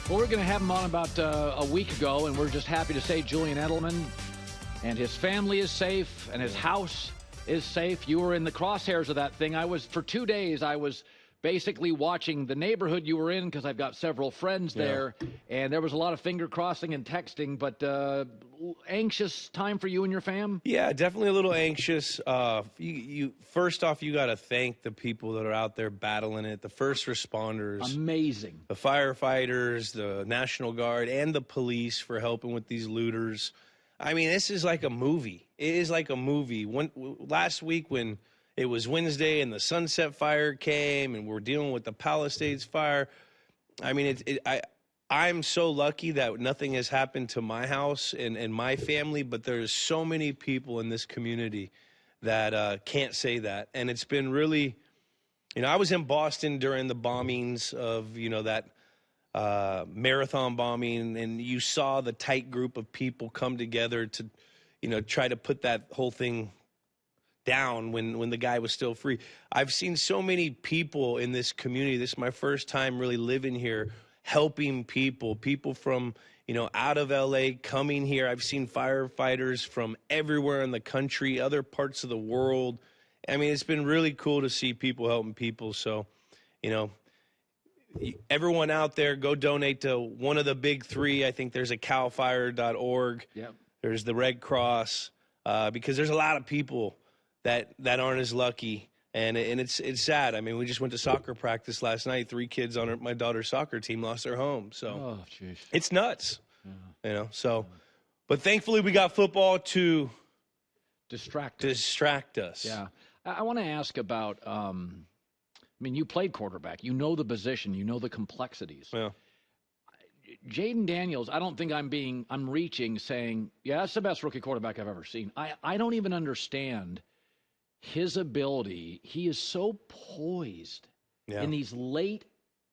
Well, we're going to have him on about a week ago, and we're just happy to say Julian Edelman and his family is safe, and his house is safe. You were in the crosshairs of that thing. For 2 days, I was basically watching the neighborhood you were in because I've got several friends there, and there was a lot of finger crossing and texting, but anxious time for you and your fam? Yeah, definitely a little anxious. First off, you got to thank the people that are out there battling it, the first responders. Amazing. The firefighters, the National Guard, and the police for helping with these looters. I mean, this is like a movie. It is like a movie. Last week when it was Wednesday and the Sunset Fire came and we're dealing with the Palisades Fire, I mean, I'm so lucky that nothing has happened to my house and my family, but there's so many people in this community that can't say that. And it's been really, I was in Boston during the bombings of, that marathon bombing, and you saw the tight group of people come together to, try to put that whole thing down when the guy was still free. I've seen so many people in this community. This is my first time really living here, helping people from, out of LA coming here. I've seen firefighters from everywhere in the country, other parts of the world. I mean, it's been really cool to see people helping people. So, everyone out there, go donate to one of the big three. I think there's a calfire.org. Yep. There's the Red Cross, because there's a lot of people that aren't as lucky. And it's sad. I mean, we just went to soccer practice last night. 3 kids on my daughter's soccer team lost their home. So it's nuts, So, but thankfully we got football to distract us. Yeah. I want to ask about, you played quarterback. You know the position. You know the complexities. Yeah. Jayden Daniels, I don't think I'm reaching saying, yeah, that's the best rookie quarterback I've ever seen. I don't even understand his ability. He is so poised in these late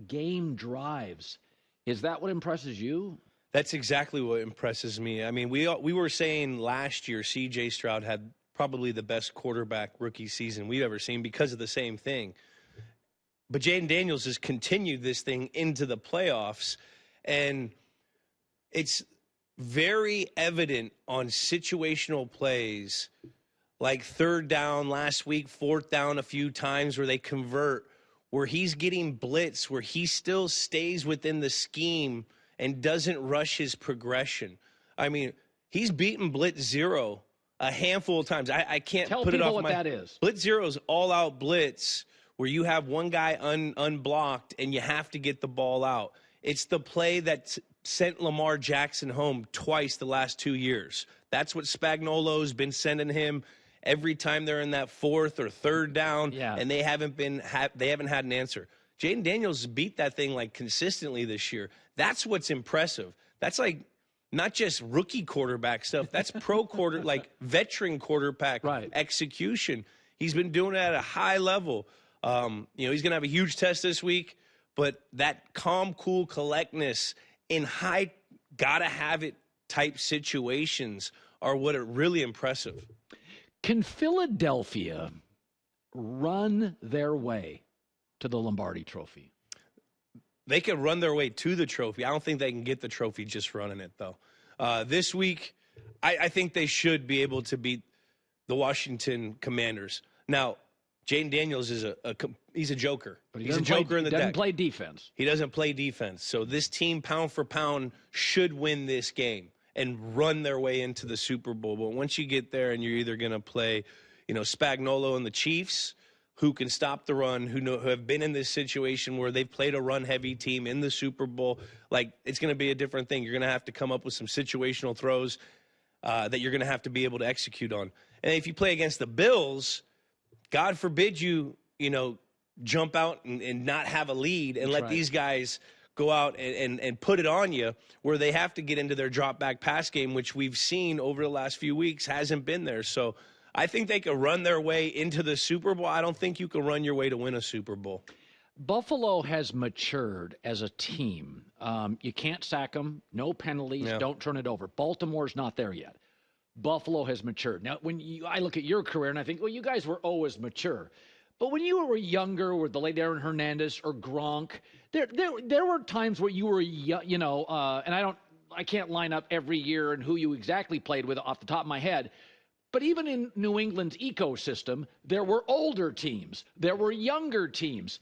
game drives. Is that what impresses you? That's exactly what impresses me. I mean, we were saying last year C.J. Stroud had probably the best quarterback rookie season we've ever seen because of the same thing. But Jayden Daniels has continued this thing into the playoffs, and it's very evident on situational plays like 3rd down last week, 4th down a few times where they convert, where he's getting blitz, where he still stays within the scheme and doesn't rush his progression. I mean, he's beaten blitz zero a handful of times. I can't Tell put it off. Tell people what that is. Blitz zero is all-out blitz where you have one guy unblocked and you have to get the ball out. It's the play that sent Lamar Jackson home twice the last 2 years. That's what Spagnuolo's been sending him every time they're in that 4th or 3rd down, and they haven't had an answer. Jayden Daniels beat that thing like consistently this year. That's what's impressive. That's like not just rookie quarterback stuff. That's like veteran quarterback execution. He's been doing it at a high level. He's going to have a huge test this week, but that calm, cool collectness in high, gotta have it type situations are what are really impressive. Can Philadelphia run their way to the Lombardi Trophy? They can run their way to the trophy. I don't think they can get the trophy just running it, though. This week, I think they should be able to beat the Washington Commanders. Now, Jayden Daniels is he's a joker. But he's a joker in the deck. He doesn't play defense. He doesn't play defense. So this team, pound for pound, should win this game and run their way into the Super Bowl. But once you get there and you're either going to play, Spagnuolo and the Chiefs, who can stop the run, who have been in this situation where they've played a run-heavy team in the Super Bowl, like it's going to be a different thing. You're going to have to come up with some situational throws that you're going to have to be able to execute on. And if you play against the Bills, God forbid you jump out and not have a lead and let these guys go out and put it on you, where they have to get into their drop-back pass game, which we've seen over the last few weeks hasn't been there. So I think they could run their way into the Super Bowl. I don't think you can run your way to win a Super Bowl. Buffalo has matured as a team. You can't sack them. No penalties. Yeah. Don't turn it over. Baltimore's not there yet. Buffalo has matured. Now, I look at your career and I think, well, you guys were always mature. But when you were younger with the late Aaron Hernandez or Gronk, There were times where you were, and I can't line up every year and who you exactly played with off the top of my head. But even in New England's ecosystem, there were older teams. There were younger teams.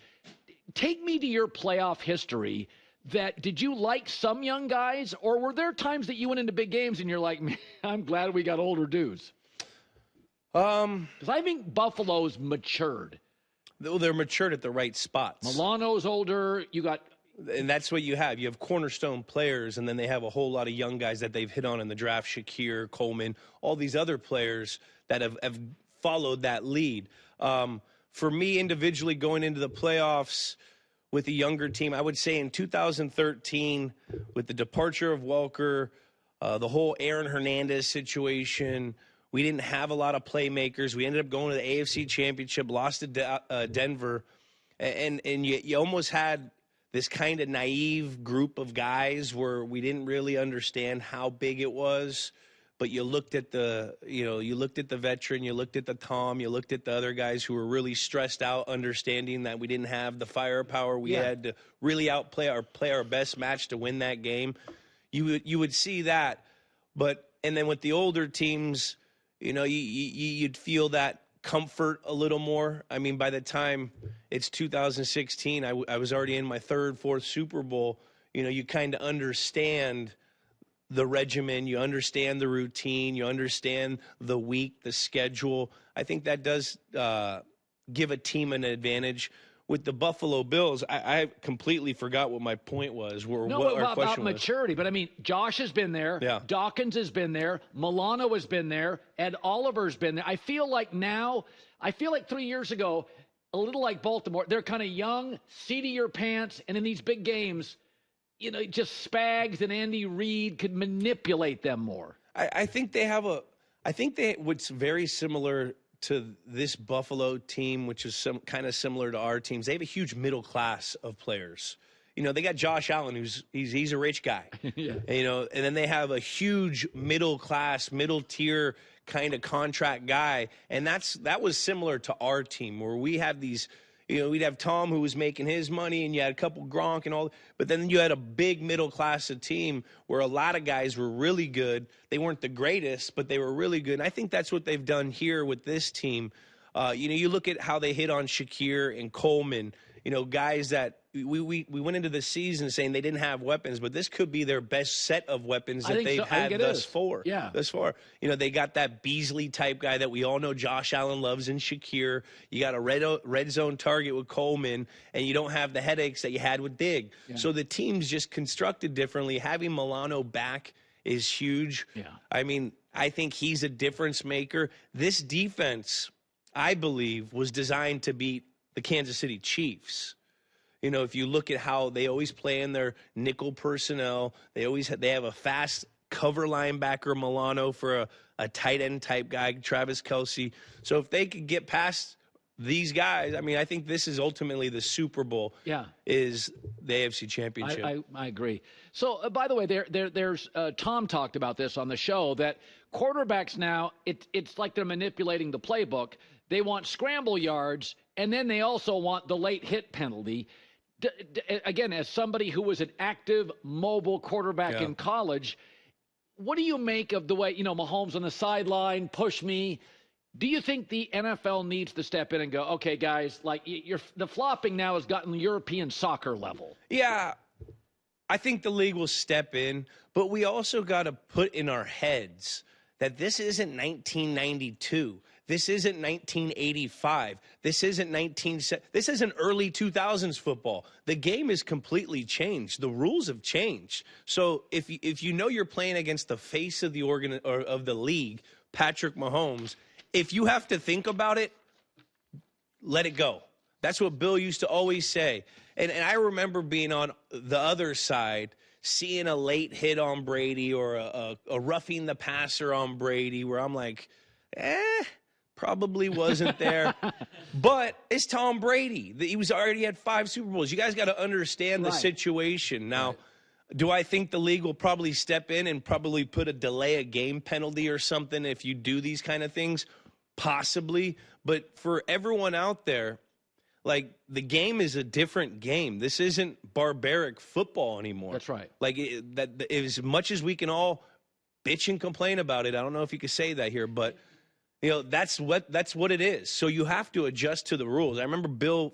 Take me to your playoff history. Did you like some young guys, or were there times that you went into big games and you're like, man, I'm glad we got older dudes? Because I think Buffalo's matured. They're matured at the right spots. Milano's older. And that's what you have. You have cornerstone players, and then they have a whole lot of young guys that they've hit on in the draft, Shakir, Coleman, all these other players that have followed that lead. For me, individually, going into the playoffs with a younger team, I would say in 2013, with the departure of Welker, the whole Aaron Hernandez situation, we didn't have a lot of playmakers. We ended up going to the AFC Championship, lost to Denver, and you almost had this kind of naive group of guys where we didn't really understand how big it was. But you looked at the veteran, you looked at the Tom, you looked at the other guys who were really stressed out, understanding that we didn't have the firepower. We had to really play our best match to win that game. You would see that, and then with the older teams, you'd feel that comfort a little more. I mean, by the time it's 2016, I was already in my third, fourth Super Bowl. You kind of understand the regimen, you understand the routine, you understand the week, the schedule. I think that does give a team an advantage. With the Buffalo Bills, I completely forgot what my point was. What our question was. Maturity. But, I mean, Josh has been there. Yeah. Dawkins has been there. Milano has been there. Ed Oliver's been there. I feel like 3 years ago, a little like Baltimore, they're kind of young, seat of your pants, and in these big games, just Spags and Andy Reid could manipulate them more. I think what's very similar to this Buffalo team, which is kind of similar to our teams. They have a huge middle class of players. They got Josh Allen, he's a rich guy. Yeah. And then they have a huge middle class, middle tier kind of contract guy, and that was similar to our team where we have these. We'd have Tom who was making his money, and you had a couple Gronk and all. But then you had a big middle class of team where a lot of guys were really good. They weren't the greatest, but they were really good. And I think that's what they've done here with this team. You look at how they hit on Shakir and Coleman. Guys that we went into the season saying they didn't have weapons, but this could be their best set of weapons that they've had thus far. Yeah. Thus far. They got that Beasley type guy that we all know Josh Allen loves in Shakir. You got a red zone target with Coleman, and you don't have the headaches that you had with Digg. Yeah. So the team's just constructed differently. Having Milano back is huge. Yeah. I mean, I think he's a difference maker. This defense, I believe, was designed to beat the Kansas City Chiefs. If you look at how they always play in their nickel personnel, they have a fast cover linebacker, Milano, for a tight end type guy, Travis Kelce. So if they could get past these guys, I mean, I think this is ultimately the Super Bowl. Yeah, is the AFC Championship. I agree. So by the way, there's Tom talked about this on the show that quarterbacks now it's like they're manipulating the playbook. They want scramble yards, and then they also want the late hit penalty. Again, as somebody who was an active, mobile quarterback in college, what do you make of the way, Mahomes on the sideline, push me? Do you think the NFL needs to step in and go, okay, guys, like the flopping now has gotten European soccer level? Yeah, I think the league will step in, but we also got to put in our heads that this isn't 1992. This isn't 1985. This isn't This isn't early 2000s football. The game is completely changed. The rules have changed. So if you're playing against the face of the league, Patrick Mahomes, if you have to think about it, let it go. That's what Bill used to always say. And I remember being on the other side, seeing a late hit on Brady or a roughing the passer on Brady where I'm like, probably wasn't there. But it's Tom Brady. He was already had 5 Super Bowls. You guys got to understand the situation. Now, do I think the league will probably step in and probably put a delay of game penalty or something if you do these kind of things? Possibly. But for everyone out there, Like, the game is a different game. This isn't barbaric football anymore. That's right. Like, as much as we can all bitch and complain about it, I don't know if you could say that here, but, that's what it is. So you have to adjust to the rules. I remember Bill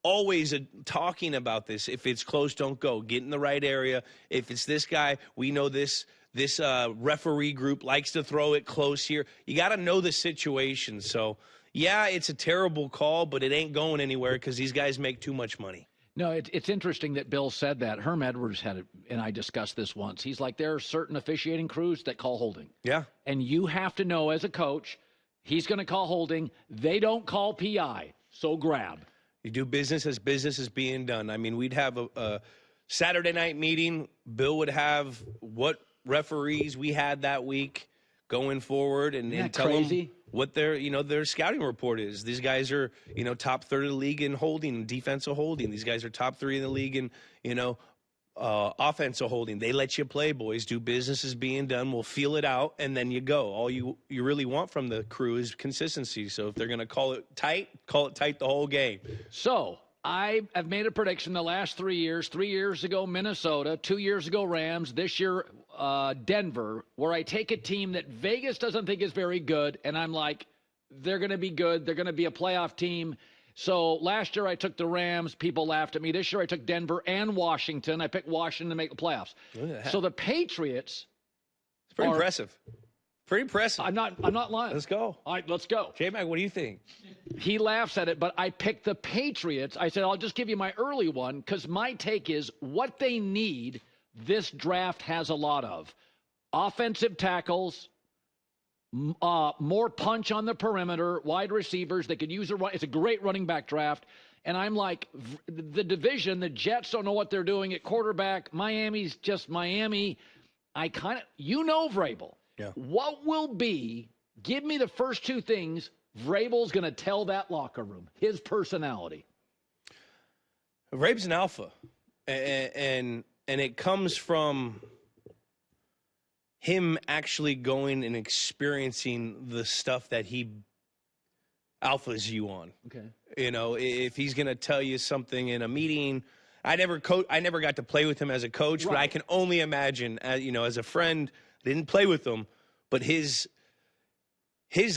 always talking about this. If it's close, don't go. Get in the right area. If it's this guy, we know this referee group likes to throw it close here. You got to know the situation. So, yeah, it's a terrible call, but it ain't going anywhere because these guys make too much money. No, it's interesting that Bill said that. Herm Edwards had it, and I discussed this once. He's like, there are certain officiating crews that call holding. Yeah. And you have to know as a coach, he's going to call holding. They don't call PI, so grab. You do business as business is being done. I mean, we'd have a Saturday night meeting. Bill would have what referees we had that week going forward and tell them what their scouting report is. These guys are, top third of the league in holding, defensive holding. These guys are top 3 in the league in, offensive holding. They let you play, boys. Do business is being done. We'll feel it out, and then you go. All you really want from the crew is consistency. So if they're going to call it tight the whole game. So I have made a prediction the last 3 years. 3 years ago, Minnesota. 2 years ago, Rams. This year, Denver, where I take a team that Vegas doesn't think is very good, and I'm like, they're going to be good. They're going to be a playoff team. So last year I took the Rams. People laughed at me. This year I took Denver and Washington. I picked Washington to make the playoffs. So the Patriots. It's pretty impressive. Pretty impressive. I'm not lying. Let's go. All right, let's go. J-Mac, what do you think? He laughs at it, but I picked the Patriots. I said, I'll just give you my early one because my take is what they need, this draft has a lot of. Offensive tackles, more punch on the perimeter, wide receivers. They could use it's a great running back draft. And I'm like, the division, the Jets don't know what they're doing at quarterback. Miami's just Miami. Vrabel. Yeah. What will be, give me the first 2 things Vrabel's going to tell that locker room, his personality. Vrabel's an alpha. And it comes from him actually going and experiencing the stuff that he alphas you on. Okay. If he's going to tell you something in a meeting, I never got to play with him as a coach, right. But I can only imagine, as a friend, I didn't play with him, but his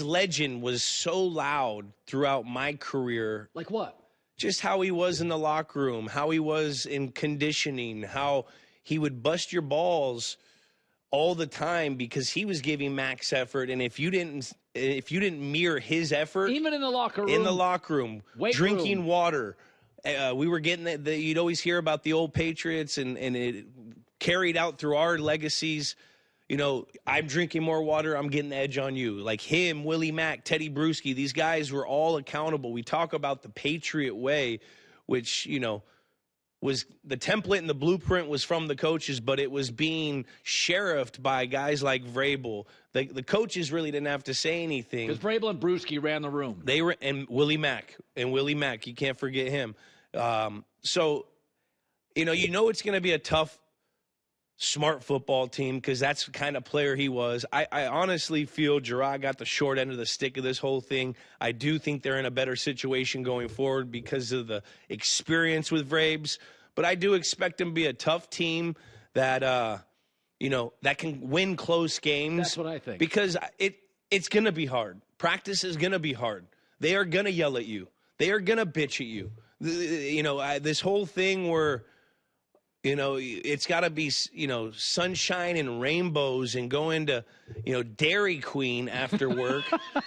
legend was so loud throughout my career. Like what? Just how he was in the locker room, how he was in conditioning, how he would bust your balls all the time because he was giving max effort, and if you didn't mirror his effort, even in the locker room, drinking water, we were getting you'd always hear about the old Patriots, and it carried out through our legacies. I'm drinking more water, I'm getting the edge on you. Like him, Willie Mack, Teddy Bruschi, these guys were all accountable. We talk about the Patriot way, which, was the template and the blueprint was from the coaches, but it was being sheriffed by guys like Vrabel. The coaches really didn't have to say anything. Because Vrabel and Bruschi ran the room. They were, and Willie Mack, you can't forget him. So, it's going to be a tough, smart football team because that's the kind of player he was. I honestly feel Gerard got the short end of the stick of this whole thing. I do think they're in a better situation going forward because of the experience with Vrabes. But I do expect them to be a tough team that, that can win close games. That's what I think. Because it's going to be hard. Practice is going to be hard. They are going to yell at you. They are going to bitch at you. This whole thing where – it's got to be, sunshine and rainbows and going to, Dairy Queen after work.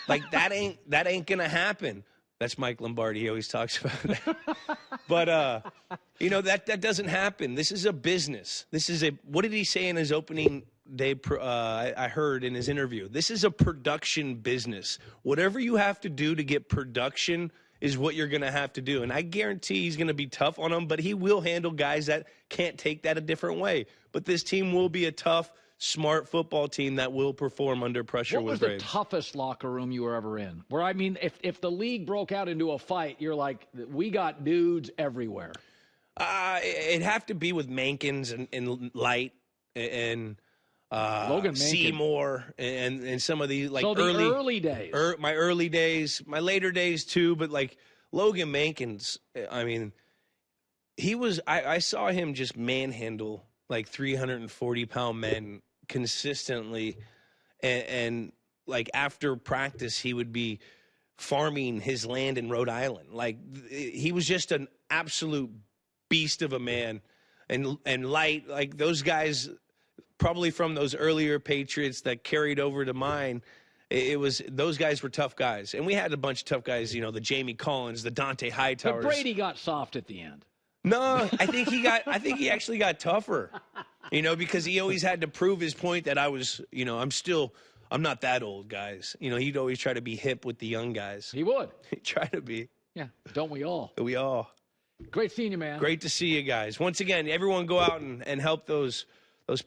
Like that ain't going to happen. That's Mike Lombardi. He always talks about that. But, that doesn't happen. This is a business. What did he say in his opening day? I heard in his interview, this is a production business. Whatever you have to do to get production is what you're going to have to do. And I guarantee he's going to be tough on them, but he will handle guys that can't take that a different way. But this team will be a tough, smart football team that will perform under pressure with Vrabel. What was the toughest locker room you were ever in? Where, if the league broke out into a fight, you're like, we got dudes everywhere. It'd have to be with Mankins and Light and Logan Mankin. Seymour and some of these early days. My early days, my later days too, but like Logan Mankins, I mean, I saw him just manhandle like 340-pound men consistently. And like after practice, he would be farming his land in Rhode Island. Like he was just an absolute beast of a man and light. Like those guys, probably from those earlier Patriots that carried over to mine, those guys were tough guys. And we had a bunch of tough guys, the Jamie Collins, the Dante Hightowers. But Brady got soft at the end. No, I think he actually got tougher, because he always had to prove his point that I was, I'm not that old, guys. He'd always try to be hip with the young guys. He would. He'd try to be. Yeah, don't we all? We all. Great seeing you, man. Great to see you guys. Once again, everyone go out and help those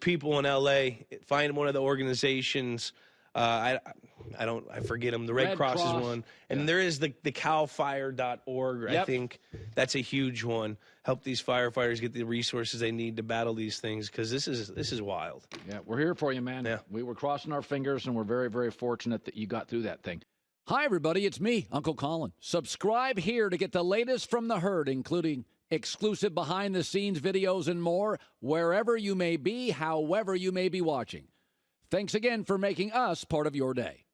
people in L.A. Find one of the organizations. I forget them. The Red Cross is one. And there is the calfire.org. Yep. I think that's a huge one. Help these firefighters get the resources they need to battle these things, because this is wild. Yeah, we're here for you, man. Yeah. We were crossing our fingers, and we're very, very fortunate that you got through that thing. Hi, everybody. It's me, Uncle Colin. Subscribe here to get the latest from the herd, including exclusive behind-the-scenes videos and more, wherever you may be, however you may be watching. Thanks again for making us part of your day.